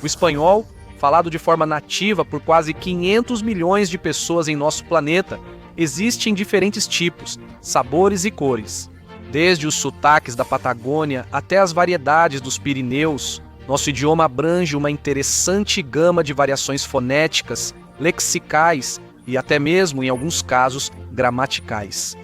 O espanhol, falado de forma nativa por quase 500 milhões de pessoas em nosso planeta, existe em diferentes tipos, sabores e cores. Desde os sotaques da Patagônia até as variedades dos Pirineus, nosso idioma abrange uma interessante gama de variações fonéticas, lexicais e até mesmo, em alguns casos, gramaticais.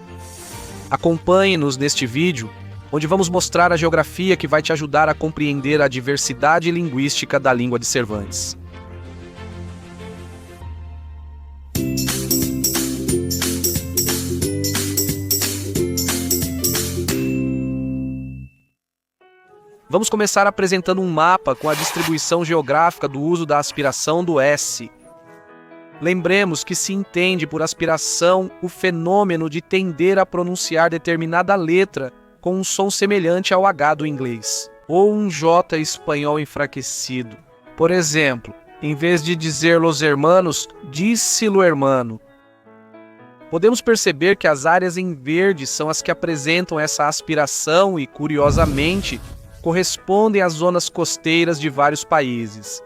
Acompanhe-nos neste vídeo, onde vamos mostrar a geografia que vai te ajudar a compreender a diversidade linguística da língua de Cervantes. Vamos começar apresentando um mapa com a distribuição geográfica do uso da aspiração do S. Lembremos que se entende por aspiração o fenômeno de tender a pronunciar determinada letra com um som semelhante ao H do inglês, ou um J espanhol enfraquecido. Por exemplo, em vez de dizer los hermanos, disse lo hermano. Podemos perceber que as áreas em verde são as que apresentam essa aspiração e, curiosamente, correspondem às zonas costeiras de vários países.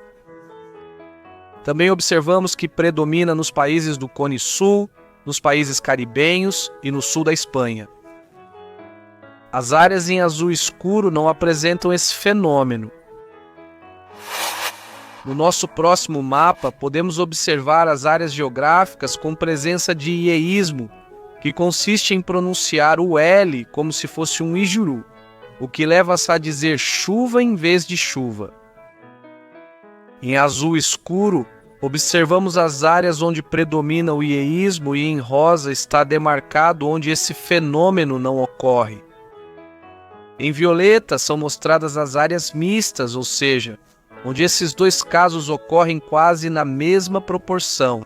Também observamos que predomina nos países do Cone Sul, nos países caribenhos e no sul da Espanha. As áreas em azul escuro não apresentam esse fenômeno. No nosso próximo mapa, podemos observar as áreas geográficas com presença de ieísmo, que consiste em pronunciar o L como se fosse um ijuru, o que leva-se a dizer chuva em vez de chuva. Em azul escuro, observamos as áreas onde predomina o ieísmo e em rosa está demarcado onde esse fenômeno não ocorre. Em violeta são mostradas as áreas mistas, ou seja, onde esses dois casos ocorrem quase na mesma proporção.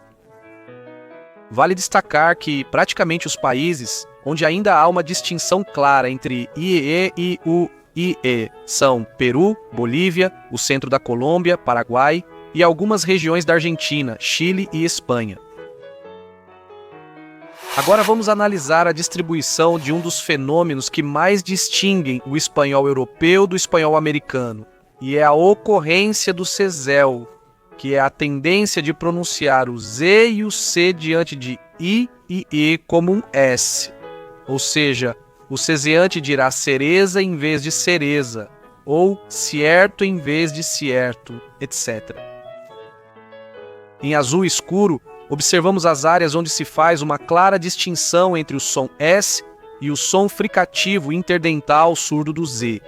Vale destacar que praticamente os países onde ainda há uma distinção clara entre IE e UIE são Peru, Bolívia, o centro da Colômbia, Paraguai e algumas regiões da Argentina, Chile e Espanha. Agora vamos analisar a distribuição de um dos fenômenos que mais distinguem o espanhol europeu do espanhol americano, e é a ocorrência do sesel, que é a tendência de pronunciar o Z e o C diante de I e E como um S. Ou seja, o ceseante dirá cereza em vez de cereza, ou cierto em vez de cierto, etc. Em azul escuro, observamos as áreas onde se faz uma clara distinção entre o som S e o som fricativo interdental surdo do Z.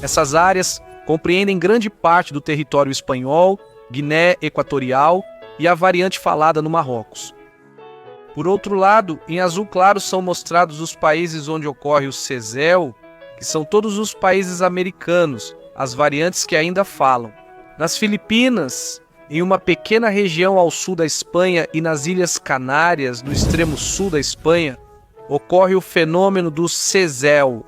Essas áreas compreendem grande parte do território espanhol, Guiné Equatorial e a variante falada no Marrocos. Por outro lado, em azul claro são mostrados os países onde ocorre o sesel, que são todos os países americanos, as variantes que ainda falam. Nas Filipinas, em uma pequena região ao sul da Espanha e nas Ilhas Canárias, no extremo sul da Espanha, ocorre o fenômeno do sesel,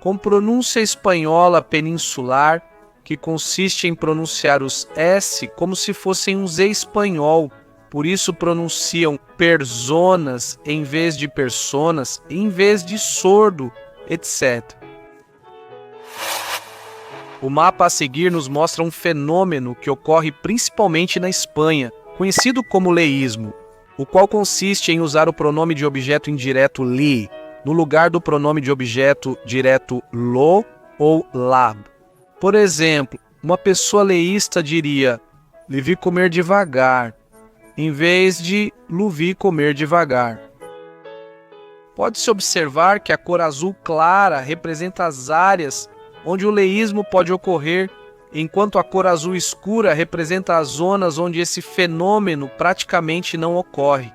com pronúncia espanhola peninsular, que consiste em pronunciar os S como se fossem um Z espanhol. Por isso pronunciam personas em vez de personas, em vez de sordo, etc. O mapa a seguir nos mostra um fenômeno que ocorre principalmente na Espanha, conhecido como leísmo, o qual consiste em usar o pronome de objeto indireto li, no lugar do pronome de objeto direto lo ou lab. Por exemplo, uma pessoa leísta diria "lhe vi comer devagar", em vez de "luvi comer devagar". Pode-se observar que a cor azul clara representa as áreas onde o leísmo pode ocorrer, enquanto a cor azul escura representa as zonas onde esse fenômeno praticamente não ocorre.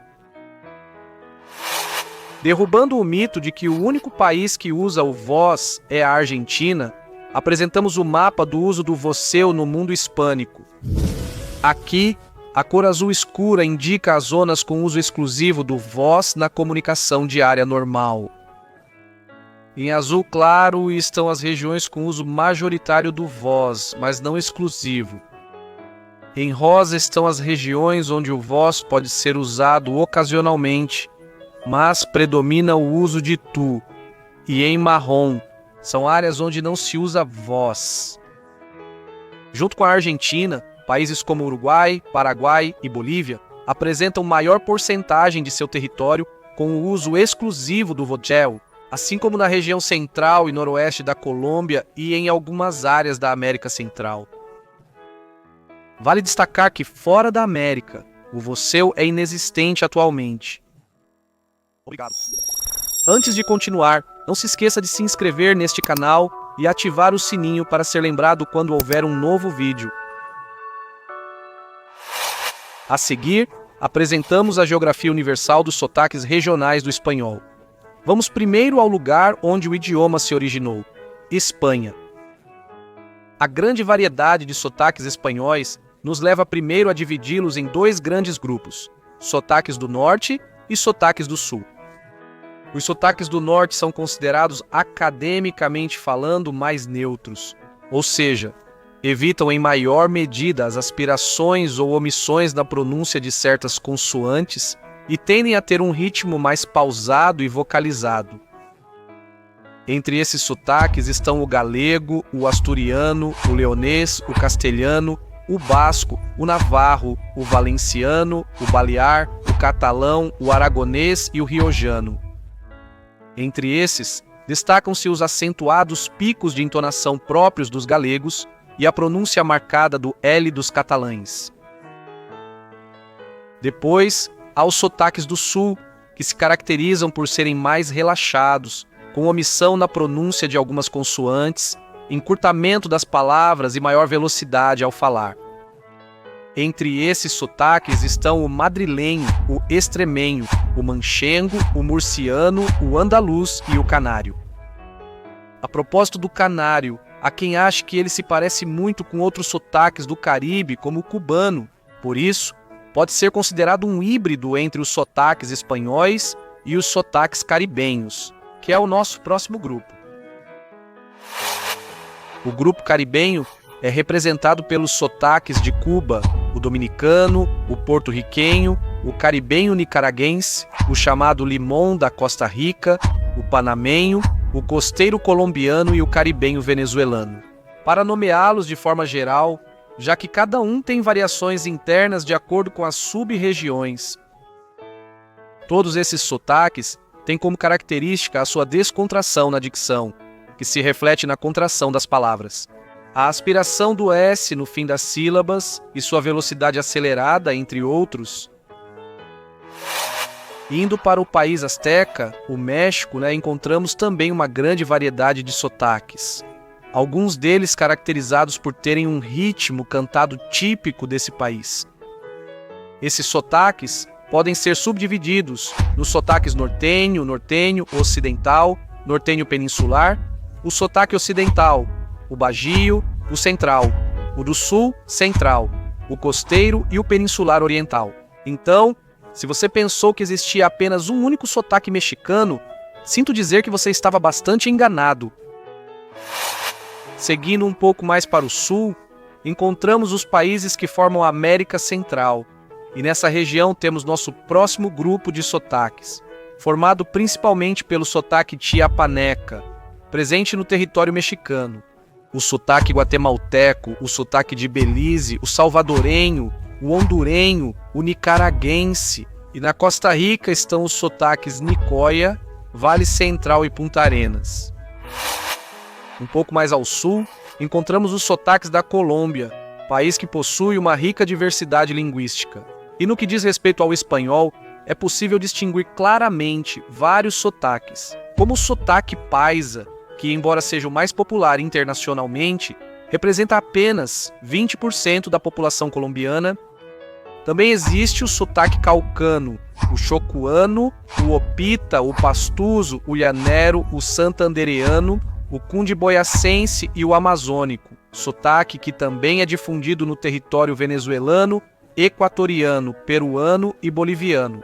Derrubando o mito de que o único país que usa o vós é a Argentina, apresentamos o mapa do uso do voceu no mundo hispânico. Aqui, a cor azul escura indica as zonas com uso exclusivo do vós na comunicação diária normal. Em azul claro estão as regiões com uso majoritário do vós, mas não exclusivo. Em rosa estão as regiões onde o vós pode ser usado ocasionalmente, mas predomina o uso de tu. E em marrom, são áreas onde não se usa vós. Junto com a Argentina, países como Uruguai, Paraguai e Bolívia apresentam maior porcentagem de seu território com o uso exclusivo do vogel, assim como na região central e noroeste da Colômbia e em algumas áreas da América Central. Vale destacar que fora da América, o vosseu é inexistente atualmente. Obrigado. Antes de continuar, não se esqueça de se inscrever neste canal e ativar o sininho para ser lembrado quando houver um novo vídeo. A seguir, apresentamos a geografia universal dos sotaques regionais do espanhol. Vamos primeiro ao lugar onde o idioma se originou, Espanha. A grande variedade de sotaques espanhóis nos leva primeiro a dividi-los em dois grandes grupos, sotaques do norte e sotaques do sul. Os sotaques do norte são considerados academicamente falando mais neutros, ou seja, evitam em maior medida as aspirações ou omissões na pronúncia de certas consoantes e tendem a ter um ritmo mais pausado e vocalizado. Entre esses sotaques estão o galego, o asturiano, o leonês, o castelhano, o basco, o navarro, o valenciano, o balear, o catalão, o aragonês e o riojano. Entre esses, destacam-se os acentuados picos de entonação próprios dos galegos e a pronúncia marcada do L dos catalães. Depois, há os sotaques do sul, que se caracterizam por serem mais relaxados, com omissão na pronúncia de algumas consoantes, encurtamento das palavras e maior velocidade ao falar. Entre esses sotaques estão o madrilenho, o extremenho, o manchengo, o murciano, o andaluz e o canário. A propósito do canário, há quem ache que ele se parece muito com outros sotaques do Caribe, como o cubano. Por isso, pode ser considerado um híbrido entre os sotaques espanhóis e os sotaques caribenhos, que é o nosso próximo grupo. O grupo caribenho é representado pelos sotaques de Cuba, o dominicano, o porto-riquenho, o caribenho nicaraguense, o chamado limón da Costa Rica, o panamenho, o costeiro colombiano e o caribenho venezuelano. Para nomeá-los de forma geral, já que cada um tem variações internas de acordo com as sub-regiões. Todos esses sotaques têm como característica a sua descontração na dicção, que se reflete na contração das palavras. A aspiração do S no fim das sílabas e sua velocidade acelerada, entre outros. Indo para o país asteca, o México, encontramos também uma grande variedade de sotaques. Alguns deles caracterizados por terem um ritmo cantado típico desse país. Esses sotaques podem ser subdivididos nos sotaques nortenho, nortenho ocidental, nortenho peninsular, o sotaque ocidental, o bagio, o central, o do sul, central, o costeiro e o peninsular oriental. Então, se você pensou que existia apenas um único sotaque mexicano, sinto dizer que você estava bastante enganado. Seguindo um pouco mais para o sul, encontramos os países que formam a América Central, e nessa região temos nosso próximo grupo de sotaques, formado principalmente pelo sotaque chiapaneca, presente no território mexicano, o sotaque guatemalteco, o sotaque de Belize, o salvadorenho, o hondurenho, o nicaraguense, e na Costa Rica estão os sotaques Nicoya, Vale Central e Punta Arenas. Um pouco mais ao sul, encontramos os sotaques da Colômbia, país que possui uma rica diversidade linguística. E no que diz respeito ao espanhol, é possível distinguir claramente vários sotaques, como o sotaque paisa, que, embora seja o mais popular internacionalmente, representa apenas 20% da população colombiana. Também existe o sotaque caucano, o chocuano, o opita, o pastuso, o llanero, o santandereano, o cundiboyacense e o amazônico, sotaque que também é difundido no território venezuelano, equatoriano, peruano e boliviano.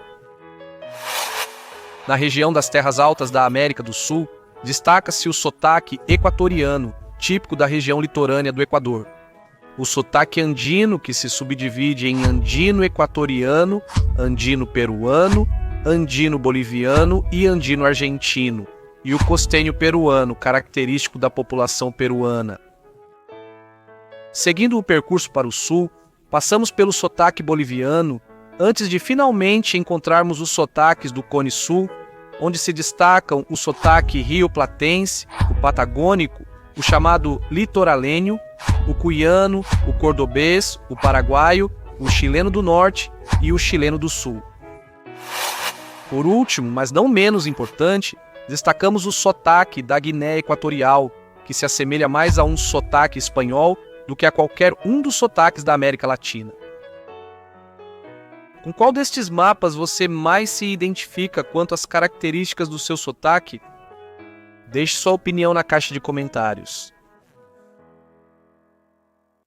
Na região das terras altas da América do Sul, destaca-se o sotaque equatoriano, típico da região litorânea do Equador. O sotaque andino, que se subdivide em andino equatoriano, andino peruano, andino boliviano e andino argentino, e o costenho peruano, característico da população peruana. Seguindo o percurso para o sul, passamos pelo sotaque boliviano, antes de finalmente encontrarmos os sotaques do Cone Sul, onde se destacam o sotaque rio-platense, o patagônico, o chamado litoralênio, o cuiano, o cordobês, o paraguaio, o chileno do norte e o chileno do sul. Por último, mas não menos importante, destacamos o sotaque da Guiné Equatorial, que se assemelha mais a um sotaque espanhol do que a qualquer um dos sotaques da América Latina. Com qual destes mapas você mais se identifica quanto às características do seu sotaque? Deixe sua opinião na caixa de comentários.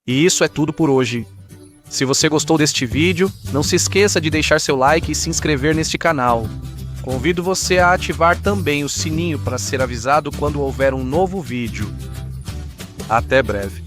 E isso é tudo por hoje. Se você gostou deste vídeo, não se esqueça de deixar seu like e se inscrever neste canal. Convido você a ativar também o sininho para ser avisado quando houver um novo vídeo. Até breve.